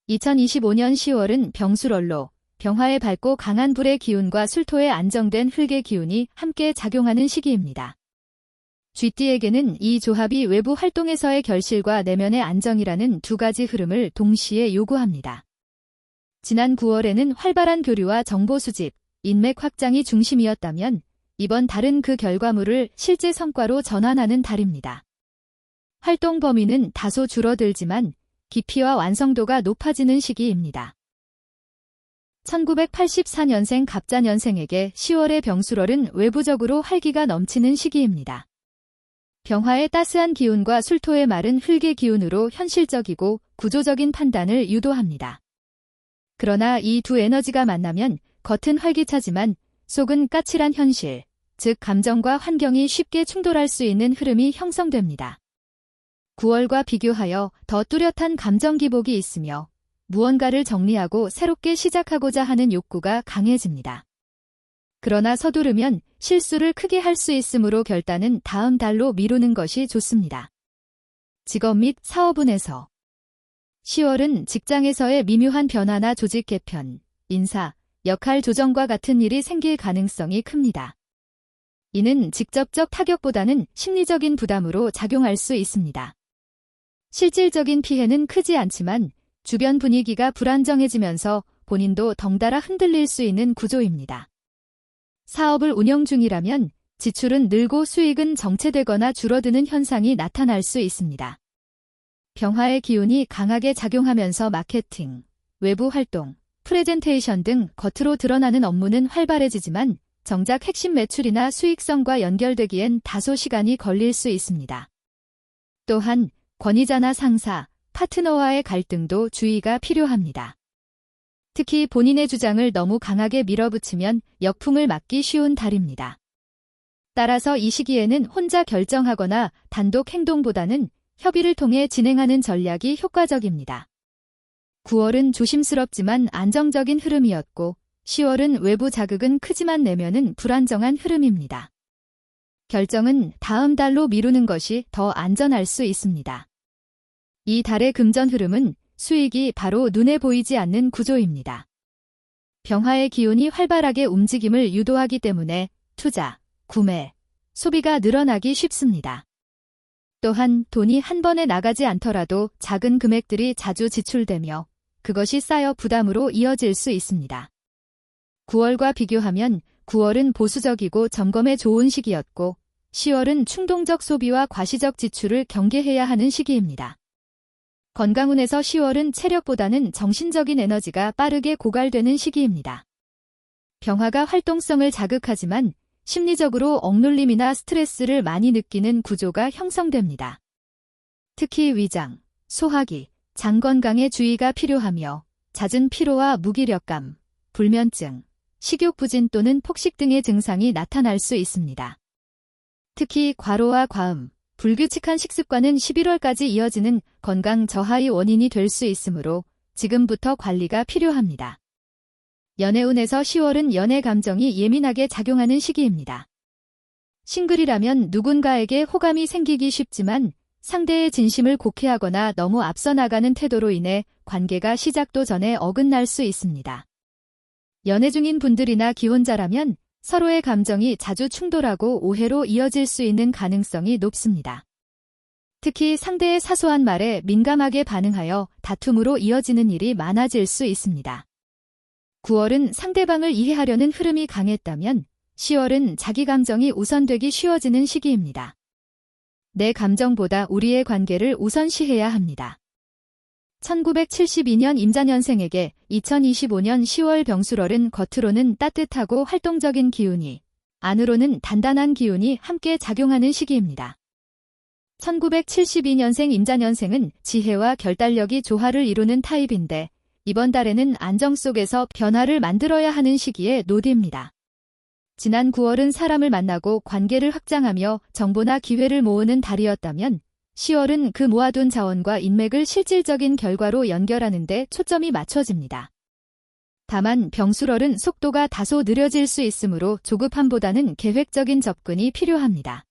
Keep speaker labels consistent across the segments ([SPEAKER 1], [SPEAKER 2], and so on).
[SPEAKER 1] 2025년 10월은 병술월로 병화의 밝고 강한 불의 기운과 술토의 안정된 흙의 기운이 함께 작용하는 시기입니다. 쥐띠에게는 이 조합이 외부 활동에서의 결실과 내면의 안정이라는 두 가지 흐름을 동시에 요구합니다. 지난 9월에는 활발한 교류와 정보 수집, 인맥 확장이 중심이었다면 이번 달은 그 결과물을 실제 성과로 전환하는 달입니다. 활동 범위는 다소 줄어들지만 깊이와 완성도가 높아지는 시기입니다. 1984년생 갑자년생에게 10월의 병술월은 외부적으로 활기가 넘치는 시기입니다. 병화의 따스한 기운과 술토의 마른 흙의 기운으로 현실적이고 구조적인 판단을 유도합니다. 그러나 이 두 에너지가 만나면 겉은 활기차지만 속은 까칠한 현실, 즉 감정과 환경이 쉽게 충돌할 수 있는 흐름이 형성됩니다. 9월과 비교하여 더 뚜렷한 감정 기복이 있으며 무언가를 정리하고 새롭게 시작하고자 하는 욕구가 강해집니다. 그러나 서두르면 실수를 크게 할 수 있으므로 결단은 다음 달로 미루는 것이 좋습니다. 직업 및 사업운에서 10월은 직장에서의 미묘한 변화나 조직 개편, 인사, 역할 조정과 같은 일이 생길 가능성이 큽니다. 이는 직접적 타격보다는 심리적인 부담으로 작용할 수 있습니다. 실질적인 피해는 크지 않지만 주변 분위기가 불안정해지면서 본인도 덩달아 흔들릴 수 있는 구조입니다. 사업을 운영 중이라면 지출은 늘고 수익은 정체되거나 줄어드는 현상이 나타날 수 있습니다. 병화의 기운이 강하게 작용하면서 마케팅, 외부 활동, 프레젠테이션 등 겉으로 드러나는 업무는 활발해지지만 정작 핵심 매출이나 수익성과 연결되기엔 다소 시간이 걸릴 수 있습니다. 또한 권위자나 상사, 파트너와의 갈등도 주의가 필요합니다. 특히 본인의 주장을 너무 강하게 밀어붙이면 역풍을 맞기 쉬운 달입니다. 따라서 이 시기에는 혼자 결정하거나 단독 행동보다는 협의를 통해 진행하는 전략이 효과적입니다. 9월은 조심스럽지만 안정적인 흐름이었고 10월은 외부 자극은 크지만 내면은 불안정한 흐름입니다. 결정은 다음 달로 미루는 것이 더 안전할 수 있습니다. 이 달의 금전 흐름은 수익이 바로 눈에 보이지 않는 구조입니다. 병화의 기운이 활발하게 움직임을 유도하기 때문에 투자, 구매, 소비가 늘어나기 쉽습니다. 또한 돈이 한 번에 나가지 않더라도 작은 금액들이 자주 지출되며 그것이 쌓여 부담으로 이어질 수 있습니다. 9월과 비교하면 9월은 보수적이고 점검에 좋은 시기였고 10월은 충동적 소비와 과시적 지출을 경계해야 하는 시기입니다. 건강운에서 10월은 체력보다는 정신적인 에너지가 빠르게 고갈되는 시기입니다. 병화가 활동성을 자극하지만 심리적으로 억눌림이나 스트레스를 많이 느끼는 구조가 형성됩니다. 특히 위장, 소화기, 장 건강에 주의가 필요하며 잦은 피로와 무기력감, 불면증, 식욕 부진 또는 폭식 등의 증상이 나타날 수 있습니다. 특히 과로와 과음, 불규칙한 식습관은 11월까지 이어지는 건강 저하의 원인이 될 수 있으므로 지금부터 관리가 필요합니다. 연애운에서 10월은 연애 감정이 예민하게 작용하는 시기입니다. 싱글이라면 누군가에게 호감이 생기기 쉽지만 상대의 진심을 곡해하거나 너무 앞서 나가는 태도로 인해 관계가 시작도 전에 어긋날 수 있습니다. 연애 중인 분들이나 기혼자라면 서로의 감정이 자주 충돌하고 오해로 이어질 수 있는 가능성이 높습니다. 특히 상대의 사소한 말에 민감하게 반응하여 다툼으로 이어지는 일이 많아질 수 있습니다. 9월은 상대방을 이해하려는 흐름이 강했다면 10월은 자기 감정이 우선되기 쉬워지는 시기입니다. 내 감정보다 우리의 관계를 우선시해야 합니다. 1972년 임자년생에게 2025년 10월 병술월은 겉으로는 따뜻하고 활동적인 기운이, 안으로는 단단한 기운이 함께 작용하는 시기입니다. 1972년생 임자년생은 지혜와 결단력이 조화를 이루는 타입인데 이번 달에는 안정 속에서 변화를 만들어야 하는 시기에 노디입니다. 지난 9월은 사람을 만나고 관계를 확장하며 정보나 기회를 모으는 달이었다면 10월은 그 모아둔 자원과 인맥을 실질적인 결과로 연결하는 데 초점이 맞춰집니다. 다만 병술월은 속도가 다소 느려질 수 있으므로 조급함보다는 계획적인 접근이 필요합니다.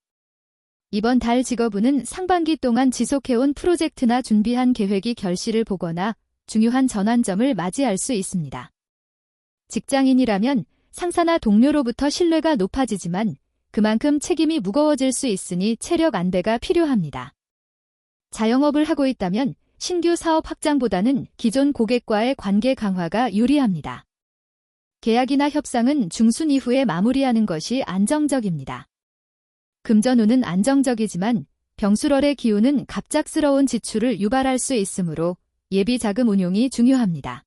[SPEAKER 1] 이번 달 직업운은 상반기 동안 지속해온 프로젝트나 준비한 계획이 결실을 보거나 중요한 전환점을 맞이할 수 있습니다. 직장인이라면 상사나 동료로부터 신뢰가 높아지지만 그만큼 책임이 무거워질 수 있으니 체력 안배가 필요합니다. 자영업을 하고 있다면 신규 사업 확장보다는 기존 고객과의 관계 강화가 유리합니다. 계약이나 협상은 중순 이후에 마무리하는 것이 안정적입니다. 금전운은 안정적이지만 병술월의 기운은 갑작스러운 지출을 유발할 수 있으므로 예비 자금 운용이 중요합니다.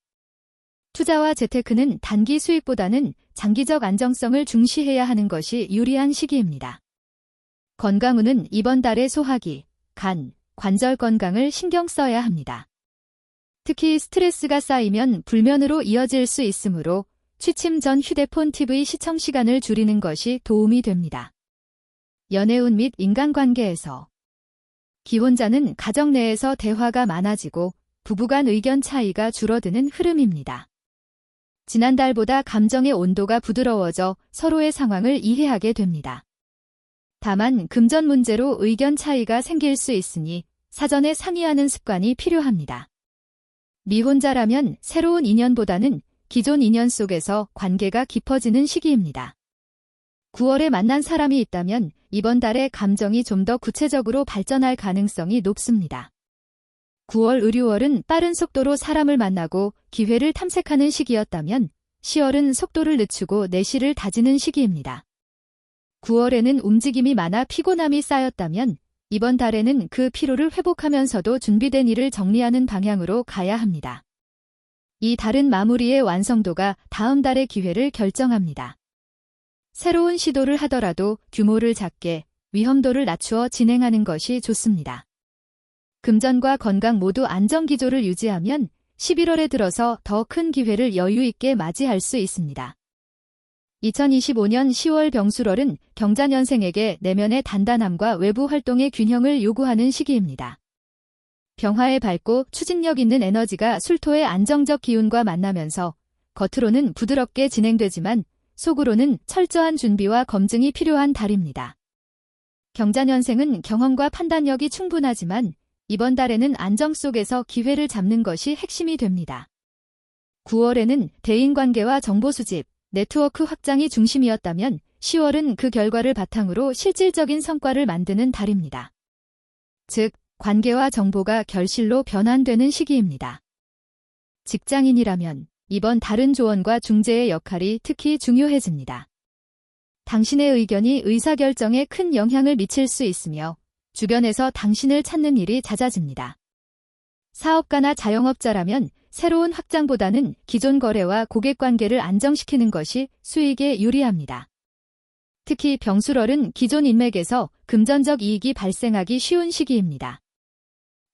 [SPEAKER 1] 투자와 재테크는 단기 수익보다는 장기적 안정성을 중시해야 하는 것이 유리한 시기입니다. 건강운은 이번 달에 소화기, 간, 관절 건강을 신경 써야 합니다. 특히 스트레스가 쌓이면 불면으로 이어질 수 있으므로 취침 전 휴대폰 TV 시청 시간을 줄이는 것이 도움이 됩니다. 연애운 및 인간관계에서 기혼자는 가정 내에서 대화가 많아지고 부부간 의견 차이가 줄어드는 흐름입니다. 지난달보다 감정의 온도가 부드러워져 서로의 상황을 이해하게 됩니다. 다만 금전 문제로 의견 차이가 생길 수 있으니 사전에 상의하는 습관이 필요합니다. 미혼자라면 새로운 인연보다는 기존 인연 속에서 관계가 깊어지는 시기입니다. 9월에 만난 사람이 있다면 이번 달에 감정이 좀 더 구체적으로 발전할 가능성이 높습니다. 9월 의류월은 빠른 속도로 사람을 만나고 기회를 탐색하는 시기였다면 10월은 속도를 늦추고 내실을 다지는 시기입니다. 9월에는 움직임이 많아 피곤함이 쌓였다면 이번 달에는 그 피로를 회복하면서도 준비된 일을 정리하는 방향으로 가야 합니다. 이 달은 마무리의 완성도가 다음 달의 기회를 결정합니다. 새로운 시도를 하더라도 규모를 작게, 위험도를 낮추어 진행하는 것이 좋습니다. 금전과 건강 모두 안정 기조를 유지하면 11월에 들어서 더 큰 기회를 여유 있게 맞이할 수 있습니다. 2025년 10월 병술월은 경자년생에게 내면의 단단함과 외부 활동의 균형을 요구하는 시기입니다. 병화의 밝고 추진력 있는 에너지가 술토의 안정적 기운과 만나면서 겉으로는 부드럽게 진행되지만 속으로는 철저한 준비와 검증이 필요한 달입니다. 경자년생은 경험과 판단력이 충분하지만 이번 달에는 안정 속에서 기회를 잡는 것이 핵심이 됩니다. 9월에는 대인관계와 정보 수집, 네트워크 확장이 중심이었다면 10월은 그 결과를 바탕으로 실질적인 성과를 만드는 달입니다. 즉, 관계와 정보가 결실로 변환되는 시기입니다. 직장인이라면 이번 달은 조언과 중재의 역할이 특히 중요해집니다. 당신의 의견이 의사결정에 큰 영향을 미칠 수 있으며 주변에서 당신을 찾는 일이 잦아집니다. 사업가나 자영업자라면 새로운 확장보다는 기존 거래와 고객관계를 안정시키는 것이 수익에 유리합니다. 특히 병술월은 기존 인맥에서 금전적 이익이 발생하기 쉬운 시기입니다.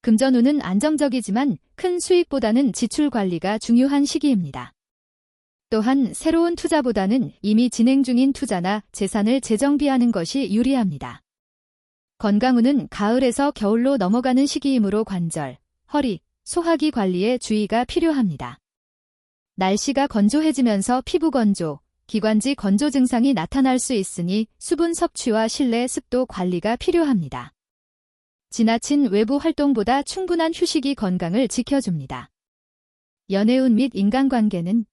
[SPEAKER 1] 금전운은 안정적이지만 큰 수익보다는 지출 관리가 중요한 시기입니다. 또한 새로운 투자보다는 이미 진행 중인 투자나 재산을 재정비하는 것이 유리합니다. 건강운은 가을에서 겨울로 넘어가는 시기이므로 관절, 허리, 소화기 관리에 주의가 필요합니다. 날씨가 건조해지면서 피부 건조, 기관지 건조 증상이 나타날 수 있으니 수분 섭취와 실내 습도 관리가 필요합니다. 지나친 외부 활동보다 충분한 휴식이 건강을 지켜줍니다. 연애운 및 인간관계는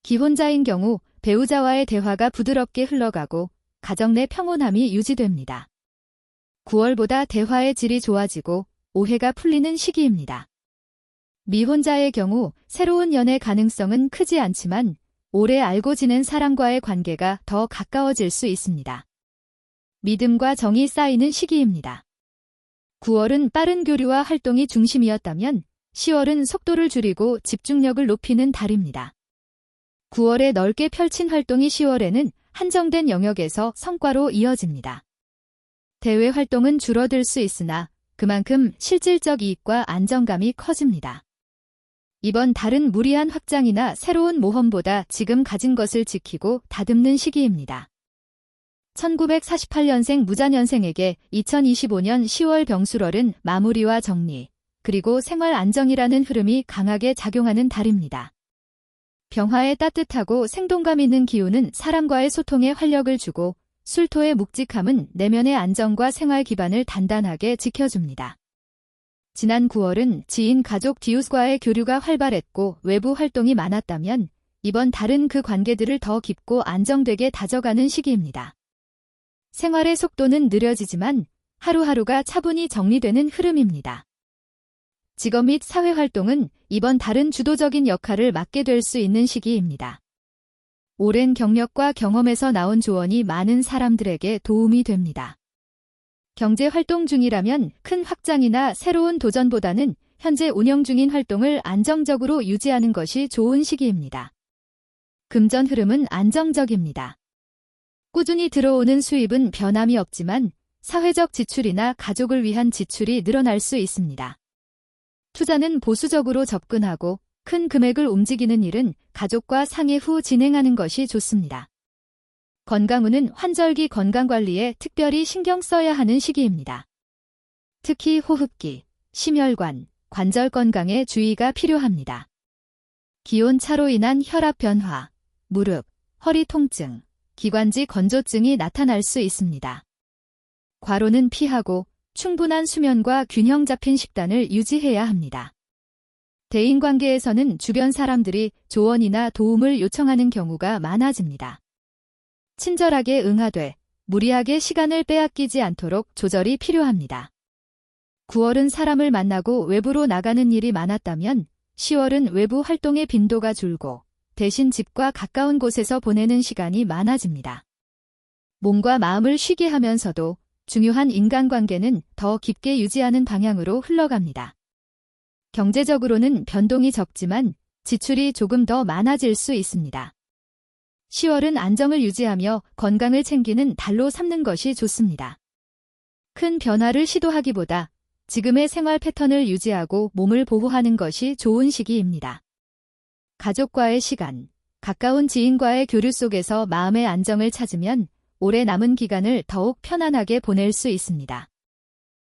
[SPEAKER 1] 기혼자인 경우 배우자와의 대화가 부드럽게 흘러가고 가정 내 평온함이 유지됩니다. 9월보다 대화의 질이 좋아지고 오해가 풀리는 시기입니다. 미혼자의 경우 새로운 연애 가능성은 크지 않지만 오래 알고 지낸 사람과의 관계가 더 가까워질 수 있습니다. 믿음과 정이 쌓이는 시기입니다. 9월은 빠른 교류와 활동이 중심이었다면 10월은 속도를 줄이고 집중력을 높이는 달입니다. 9월에 넓게 펼친 활동이 10월에는 한정된 영역에서 성과로 이어집니다. 대외 활동은 줄어들 수 있으나 그만큼 실질적 이익과 안정감이 커집니다. 이번 달은 무리한 확장이나 새로운 모험보다 지금 가진 것을 지키고 다듬는 시기입니다. 1948년생 무자년생에게 2025년 10월 병술월은 마무리와 정리, 그리고 생활 안정이라는 흐름이 강하게 작용하는 달입니다. 병화의 따뜻하고 생동감 있는 기운은 사람과의 소통에 활력을 주고 술토의 묵직함은 내면의 안정과 생활 기반을 단단하게 지켜줍니다. 지난 9월은 지인 가족 디웃과의 교류가 활발했고 외부 활동이 많았다면 이번 달은 그 관계들을 더 깊고 안정되게 다져가는 시기입니다. 생활의 속도는 느려지지만 하루하루가 차분히 정리되는 흐름입니다. 직업 및 사회활동은 이번 달은 주도적인 역할을 맡게 될 수 있는 시기입니다. 오랜 경력과 경험에서 나온 조언이 많은 사람들에게 도움이 됩니다. 경제활동 중이라면 큰 확장이나 새로운 도전보다는 현재 운영 중인 활동을 안정적으로 유지하는 것이 좋은 시기입니다. 금전 흐름은 안정적입니다. 꾸준히 들어오는 수입은 변함이 없지만 사회적 지출이나 가족을 위한 지출이 늘어날 수 있습니다. 투자는 보수적으로 접근하고 큰 금액을 움직이는 일은 가족과 상의 후 진행하는 것이 좋습니다. 건강운은 환절기 건강관리에 특별히 신경 써야 하는 시기입니다. 특히 호흡기, 심혈관, 관절 건강에 주의가 필요합니다. 기온차로 인한 혈압 변화, 무릎, 허리 통증, 기관지 건조증이 나타날 수 있습니다. 과로는 피하고 충분한 수면과 균형 잡힌 식단을 유지해야 합니다. 대인관계에서는 주변 사람들이 조언이나 도움을 요청하는 경우가 많아집니다. 친절하게 응하되 무리하게 시간을 빼앗기지 않도록 조절이 필요합니다. 9월은 사람을 만나고 외부로 나가는 일이 많았다면 10월은 외부 활동의 빈도가 줄고 대신 집과 가까운 곳에서 보내는 시간이 많아집니다. 몸과 마음을 쉬게 하면서도 중요한 인간관계는 더 깊게 유지하는 방향으로 흘러갑니다. 경제적으로는 변동이 적지만 지출이 조금 더 많아질 수 있습니다. 10월은 안정을 유지하며 건강을 챙기는 달로 삼는 것이 좋습니다. 큰 변화를 시도하기보다 지금의 생활 패턴을 유지하고 몸을 보호하는 것이 좋은 시기입니다. 가족과의 시간, 가까운 지인과의 교류 속에서 마음의 안정을 찾으면 올해 남은 기간을 더욱 편안하게 보낼 수 있습니다.